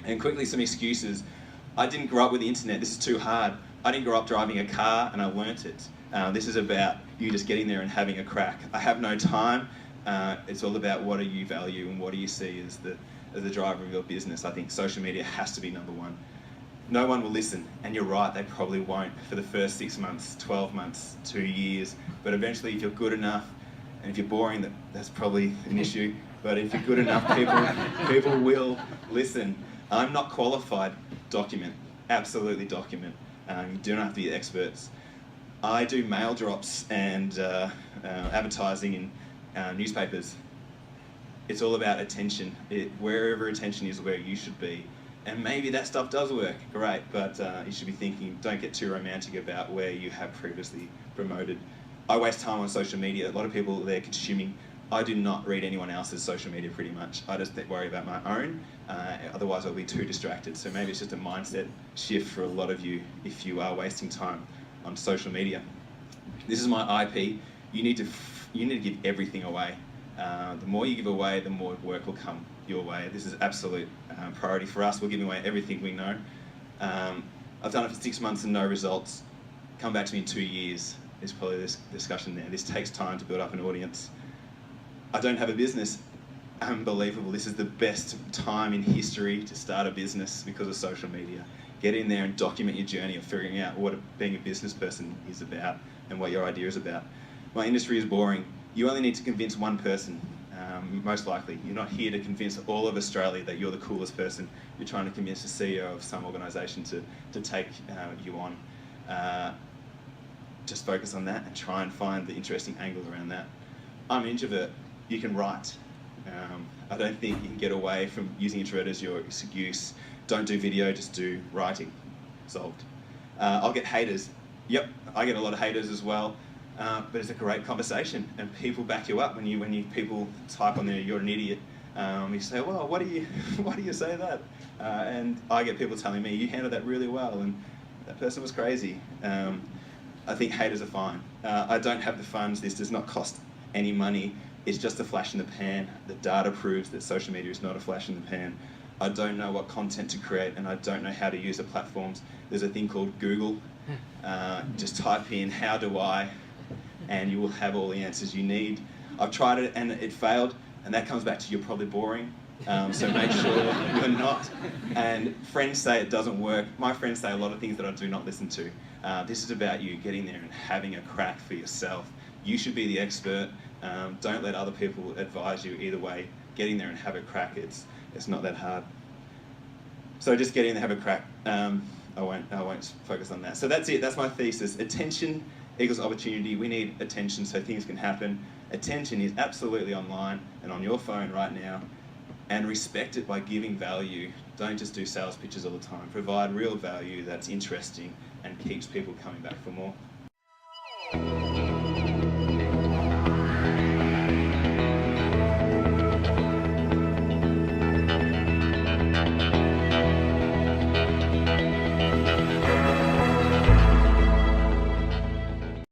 And quickly, some excuses. I didn't grow up with the internet, this is too hard. I didn't grow up driving a car and I learnt it. This is about you just getting there and having a crack. I have no time. It's all about what do you value and what do you see as the driver of your business. I think social media has to be number one. No one will listen, and you're right, they probably won't for the first 6 months, 12 months, 2 years. But eventually, if you're good enough, and if you're boring, that's probably an issue. But if you're good enough, people will listen. I'm not qualified. Document, absolutely document. You do not have to be experts. I do mail drops and advertising in newspapers. It's all about attention. Wherever attention is, where you should be. And maybe that stuff does work, great, but you should be thinking, don't get too romantic about where you have previously promoted. I waste time on social media. A lot of people, they're consuming. I do not read anyone else's social media pretty much. I just worry about my own, otherwise I'll be too distracted. So maybe it's just a mindset shift for a lot of you if you are wasting time on social media. This is my IP. You need to give everything away. The more you give away, the more work will come your way. This is absolute priority for us. We're giving away everything we know. I've done it for 6 months and no results. Come back to me in 2 years. There's probably this discussion there. This takes time to build up an audience. I don't have a business. Unbelievable. This is the best time in history to start a business because of social media. Get in there and document your journey of figuring out what being a business person is about and what your idea is about. My industry is boring. You only need to convince one person, most likely. You're not here to convince all of Australia that you're the coolest person. You're trying to convince the CEO of some organisation to take you on. Just focus on that and try and find the interesting angle around that. I'm an introvert. You can write. I don't think you can get away from using introvert as your excuse. Don't do video, just do writing. Solved. I'll get haters. Yep, I get a lot of haters as well. But it's a great conversation, and people back you up when people type on there, "You're an idiot." You say, "Well, why do you say that?" And I get people telling me, "You handled that really well," and that person was crazy. I think haters are fine. I don't have the funds. This does not cost any money. It's just a flash in the pan. The data proves that social media is not a flash in the pan. I don't know what content to create, and I don't know how to use the platforms. There's a thing called Google. Just type in "how do I," and you will have all the answers you need. I've tried it and it failed, and that comes back to you're probably boring. So make sure you're not. And friends say it doesn't work. My friends say a lot of things that I do not listen to. This is about you getting there and having a crack for yourself. You should be the expert. Don't let other people advise you either way. Getting there and have a crack, it's not that hard. So just get in and have a crack. I won't focus on that. So that's it, that's my thesis. Attention equals opportunity. We need attention so things can happen. Attention is absolutely online and on your phone right now. And respect it by giving value. Don't just do sales pitches all the time. Provide real value that's interesting and keeps people coming back for more.